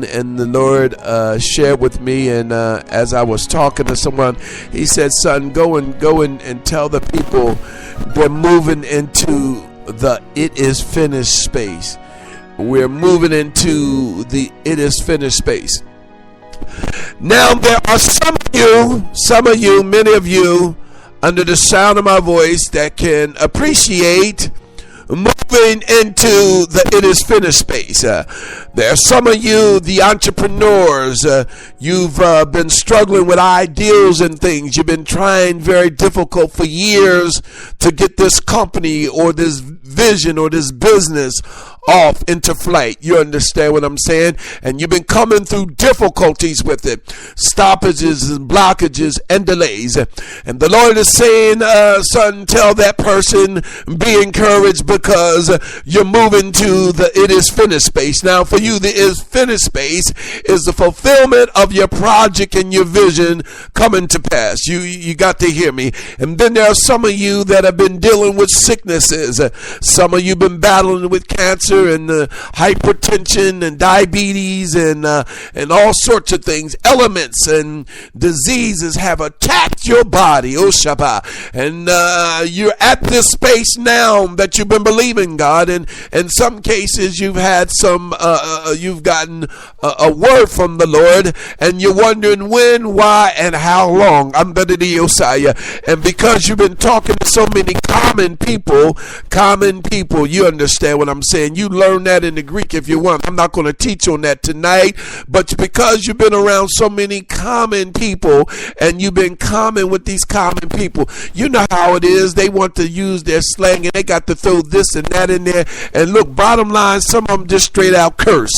and the Lord shared with me, and as I was talking to someone, he said, son, go and tell the people they're moving into the it is finished space. We're moving into the it is finished space. Now there are some of you, many of you under the sound of my voice that can appreciate moving into the it is finished space. There are some of you, the entrepreneurs, you've been struggling with ideals and things. You've been trying very difficult for years to get this company or this vision or this business off into flight. You understand what I'm saying? And you've been coming through difficulties with it, stoppages and blockages and delays. And the Lord is saying, son, tell that person, be encouraged, because you're moving to the it is finished space. Now for you, the it is finished space is the fulfillment of your project and your vision coming to pass. You got to hear me. And then there are some of you that have been dealing with sicknesses. Some of you been battling with cancer and hypertension and diabetes and all sorts of things. Elements and diseases have attacked your body, oh Shabbat, and you're at this space now that you've been believing God, and in some cases you've had you've gotten a word from the Lord, and you're wondering when, why, and how long. Under the Osiah, and because you've been talking to so many common people, you understand what I'm saying. You learn that in the Greek if you want. I'm not going to teach on that tonight, but because you've been around so many common people and you've been common with these common people, you know how it is. They want to use their slang and they got to throw this and that in there. And look, bottom line, some of them just straight out curse.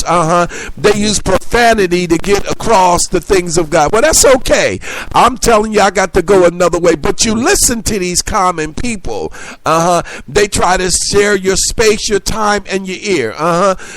They use profanity to get across the things of God. Well, that's okay. I'm telling you, I got to go another way. But you listen to these common people. They try to share your space, your time, and your ear.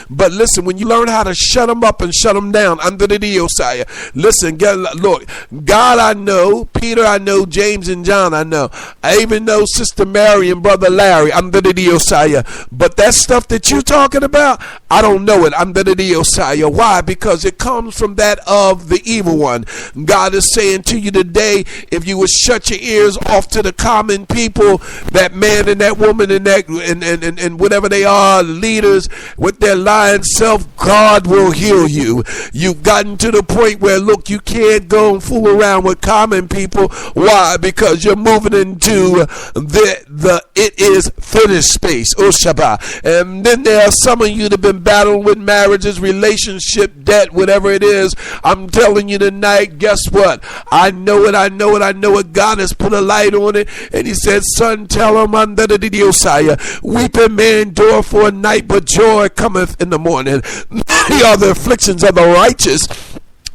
But listen, when you learn how to shut them up and shut them down under the Osiah, listen, look, God I know, Peter I know, James and John I know. I even know Sister Mary and Brother Larry under the Osiah. But that stuff that you're talking about, I don't know it under the Osiah. Why? Because it comes from that of the evil one. God is saying to you today, if you would shut your ears off to the common people, that man and that woman and that and whatever they are, leaders with their lying self, God will heal you. You've gotten to the point where, look, you can't go and fool around with common people. Why? Because you're moving into the it is finished space. Oh Shabbat. And then there are some of you that have been battling with marriages, relationship, debt, whatever it is. I'm telling you tonight, guess what? I know it. God has put a light on it. And he said, son, tell him under the Osiah, weeping may endure for a night, but joy cometh in the morning. Many are the afflictions of the righteous,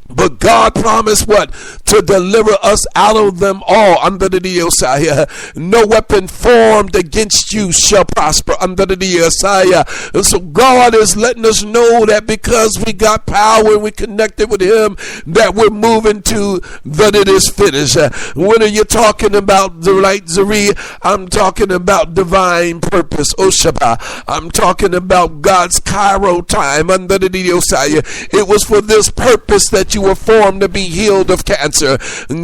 but God promised what? To deliver us out of them all under the Osiah. No weapon formed against you shall prosper under the Osiah. And so God is letting us know that because we got power and we connected with him, that we're moving to that it is finished. When are you talking about the right Zari? I'm talking about divine purpose. Oh Shabbat. I'm talking about God's Cairo time under the Osiah. It was for this purpose that you were formed to be healed of cancer.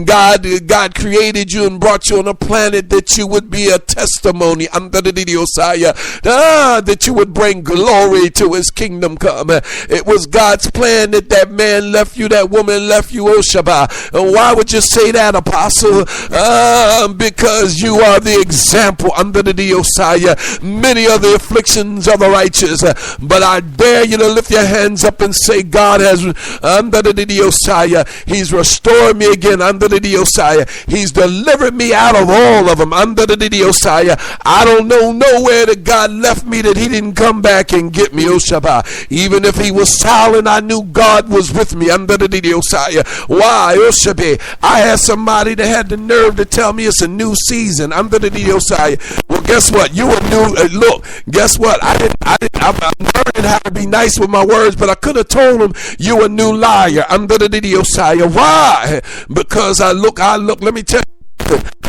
God created you and brought you on a planet that you would be a testimony under the Osiah, that you would bring glory to his kingdom come. It was God's plan that man left you, that woman left you, oh Shabbat. And why would you say that, apostle? Because you are the example under the Osiah. Many are the afflictions of the righteous, but I dare you to lift your hands up and say, God has under the Osiah, he's restored me again under the Osiah. He's delivered me out of all of them under the Osiah. I don't know nowhere that God left me that he didn't come back and get me, oh Shabbat. Even if he was silent, I knew God was with me under the Osiah. Why, oh Shabbat? I had somebody that had the nerve to tell me it's a new season under the Osiah. Well, guess what? You a new, look, guess what? I'm learning how to be nice with my words, but I could have told him you a new liar under the Osiah. Why? Because I look, let me tell you,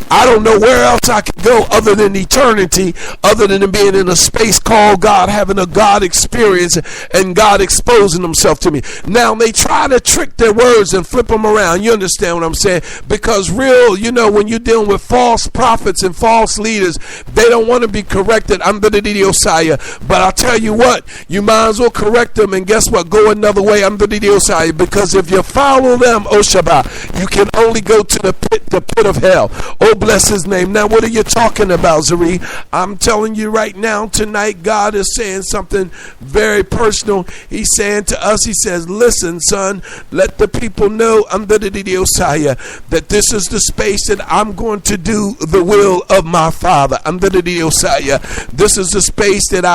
I don't know where else I could go other than eternity, other than being in a space called God, having a God experience and God exposing himself to me. Now, they try to trick their words and flip them around. You understand what I'm saying? Because real, when you're dealing with false prophets and false leaders, they don't want to be corrected under the Osiah. But I'll tell you what, you might as well correct them, and guess what? Go another way under the Osiah, because if you follow them, Shabbat, you can only go to the pit of hell. Oh, bless his name. Now, what are you talking about, Zari? I'm telling you right now, tonight, God is saying something very personal. He's saying to us, he says, listen, son, let the people know under the Osiah that this is the space that I'm going to do the will of my Father. Under the Osiah, this is the space that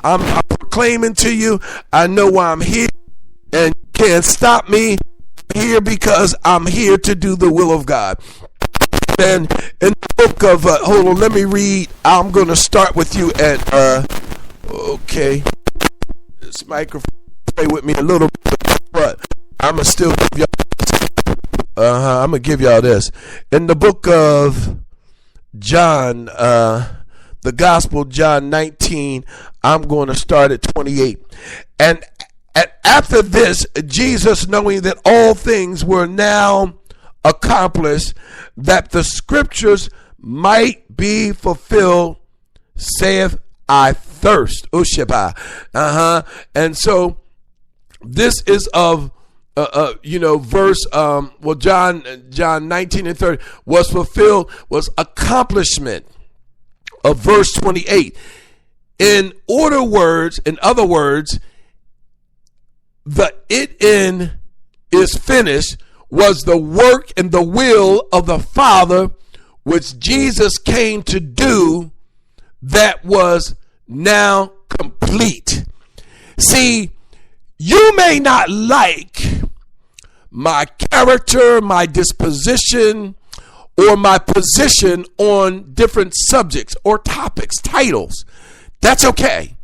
I'm proclaiming to you. I know why I'm here, and you can't stop me here because I'm here to do the will of God. And in the book of hold on, let me read. I'm going to start with you at okay, this microphone play with me a little bit, but I'm gonna still give y'all I'm gonna give y'all this. In the book of John, the Gospel of John 19, I'm going to start at 28. And after this, Jesus, knowing that all things were now accomplished, that the scriptures might be fulfilled, saith, I thirst. Ushaba. And so this is of verse John 19 and 30 was fulfilled, was accomplishment of verse 28. In other words, the it in is finished was the work and the will of the Father, which Jesus came to do, that was now complete. See, you may not like my character, my disposition, or my position on different subjects or topics, titles. That's okay.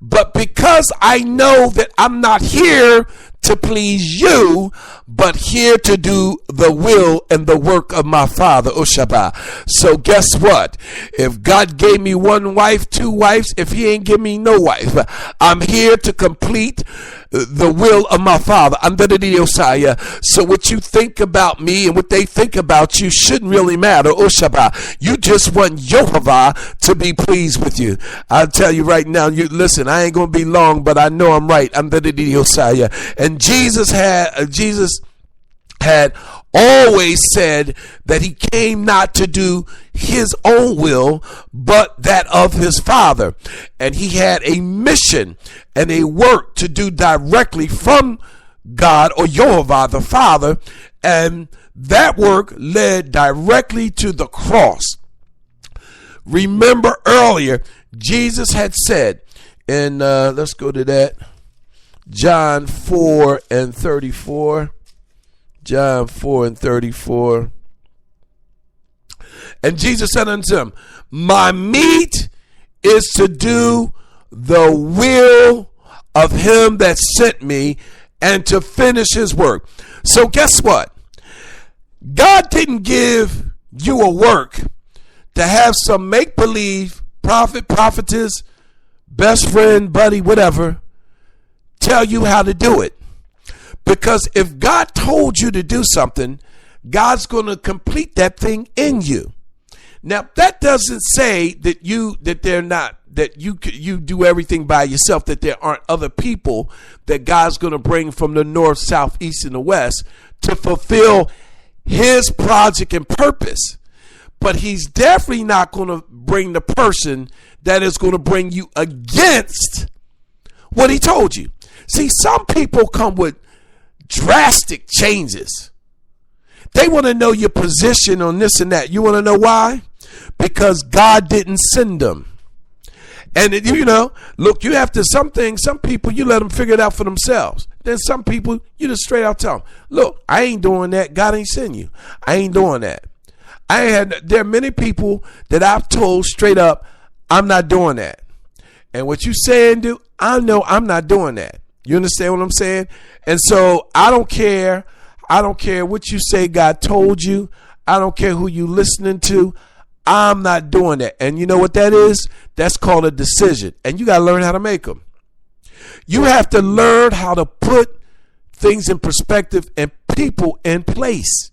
But because I know that I'm not here to please you, but here to do the will and the work of my Father, Ushaba. So guess what? If God gave me one wife, two wives, if he ain't give me no wife, I'm here to complete the will of my Father under the Osiah. So what you think about me and what they think about you shouldn't really matter, Ushaba. You just want Jehovah to be pleased with you. I'll tell you right now, you listen, I ain't gonna be long, but I know I'm right under the Osiah. And Jesus had always said that he came not to do his own will, but that of his Father. And he had a mission and a work to do directly from God, or Jehovah the Father. And that work led directly to the cross. Remember earlier, Jesus had said in, let's go to that, John 4 and 34. John 4 and 34. And Jesus said unto him, my meat is to do the will of him that sent me, and to finish his work. So guess what? God didn't give you a work to have some make-believe prophet, prophetess, best friend, buddy, whatever, tell you how to do it. Because if God told you to do something, God's going to complete that thing in you. Now, that doesn't say that you do everything by yourself, that there aren't other people that God's going to bring from the north, south, east, and the west to fulfill his project and purpose. But he's definitely not going to bring the person that is going to bring you against what he told you. See, some people come with drastic changes. They want to know your position on this and that. You want to know why? Because God didn't send them. And look, you have to, some people, you let them figure it out for themselves. Then some people, you just straight out tell them, look, I ain't doing that. God ain't send you. I ain't doing that. There are many people that I've told straight up, I'm not doing that. And what you say and do, I know I'm not doing that. You understand what I'm saying? And so I don't care what you say God told you. I don't care who you listening to. I'm not doing that. And you know what that is? That's called a decision. And you got to learn how to make them. You have to learn how to put things in perspective and people in place.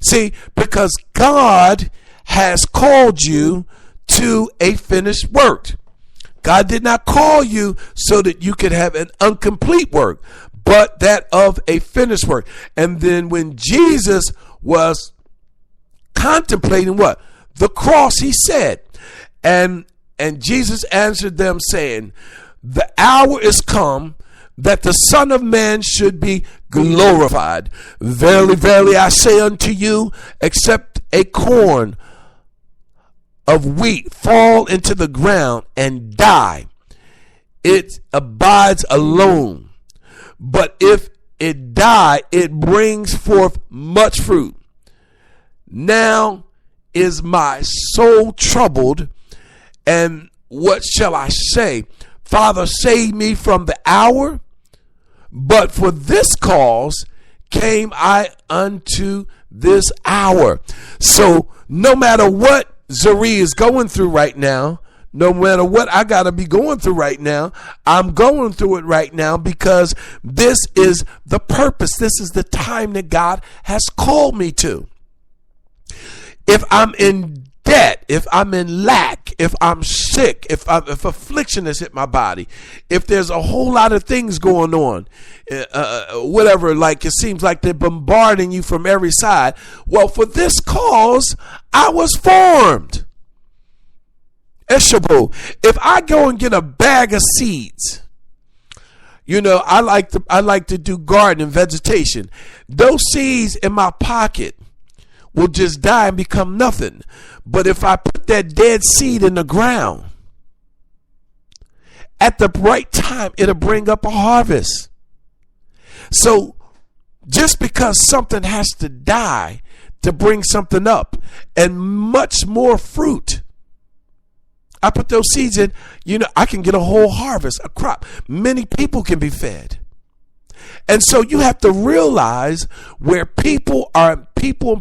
See, because God has called you to a finished work. God did not call you so that you could have an incomplete work, but that of a finished work. And then when Jesus was contemplating what? The cross, he said, and Jesus answered them saying, the hour is come that the Son of Man should be glorified. Verily, verily, I say unto you, except a corn of wheat fall into the ground and die, it abides alone. But if it die, it brings forth much fruit. Now is my soul troubled, and what shall I say? Father, save me from the hour. But for this cause came I unto this hour. So no matter what Zari is going through right now, no matter what I got to be going through right now, I'm going through it right now because this is the purpose. This is the time that God has called me to. If I'm in debt, if I'm in lack, if I'm sick, if affliction has hit my body, if there's a whole lot of things going on, whatever, like it seems like they're bombarding you from every side. Well, for this cause, I was formed. Eshabu. If I go and get a bag of seeds, you know, I like to do gardening, vegetation. Those seeds in my pocket will just die and become nothing. But if I put that dead seed in the ground, at the right time, it'll bring up a harvest. So just because something has to die to bring something up and much more fruit, I put those seeds in, you know, I can get a whole harvest, a crop. Many people can be fed. And so you have to realize where people and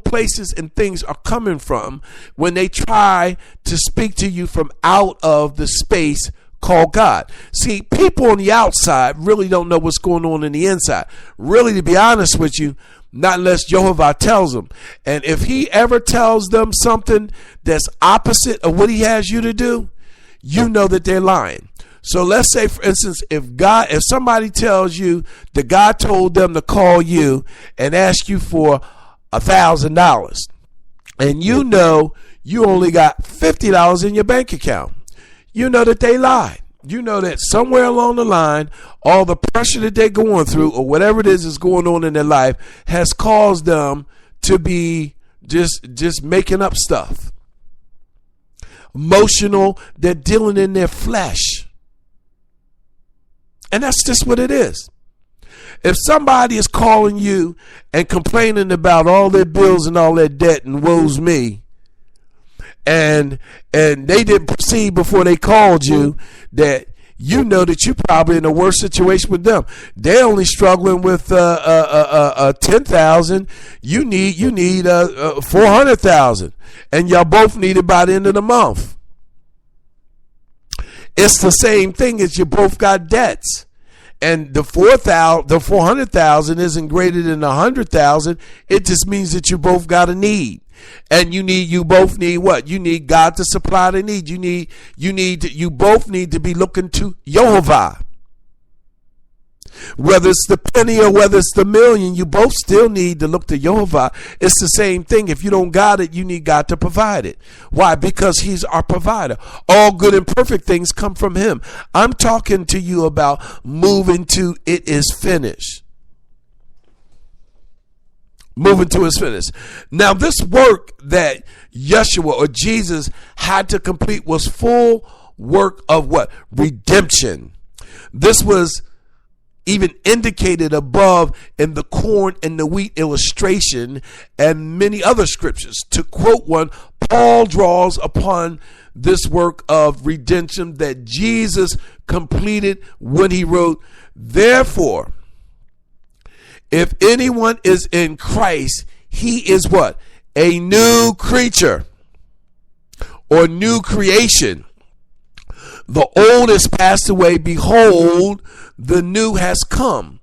places and things are coming from when they try to speak to you from out of the space called God. See, people on the outside really don't know what's going on in the inside. Really, to be honest with you, not unless Jehovah tells them. And if he ever tells them something that's opposite of what he has you to do, you know that they're lying. So let's say, for instance, if somebody tells you that God told them to call you and ask you for $1,000, and you know you only got $50 in your bank account, you know that they lied. You know that somewhere along the line, all the pressure that they're going through or whatever it is going on in their life has caused them to be just making up stuff. Emotional, they're dealing in their flesh. And that's just what it is. If somebody is calling you and complaining about all their bills and all their debt and woe's me, and they didn't perceive before they called you that you know that you're probably in a worse situation with them. They're only struggling with 10,000. You need 400,000, and y'all both need it by the end of the month. It's the same thing as you both got debts, and the 400,000 isn't greater than 100,000. It just means that you both got a need, and you both need what? You need God to supply the need. You both need to be looking to Jehovah. Whether it's the penny or whether it's the million, you both still need to look to Jehovah. It's the same thing. If you don't got it, you need God to provide it. Why? Because he's our provider. All good and perfect things come from him. I'm talking to you about moving to it is finished. Moving to his finished. Now, this work that Yeshua or Jesus had to complete was full work of what? Redemption. This was even indicated above in the corn and the wheat illustration and many other scriptures. To quote one, Paul draws upon this work of redemption that Jesus completed when he wrote, therefore, if anyone is in Christ, he is what? A new creature or new creation. The old is passed away. Behold, the new has come.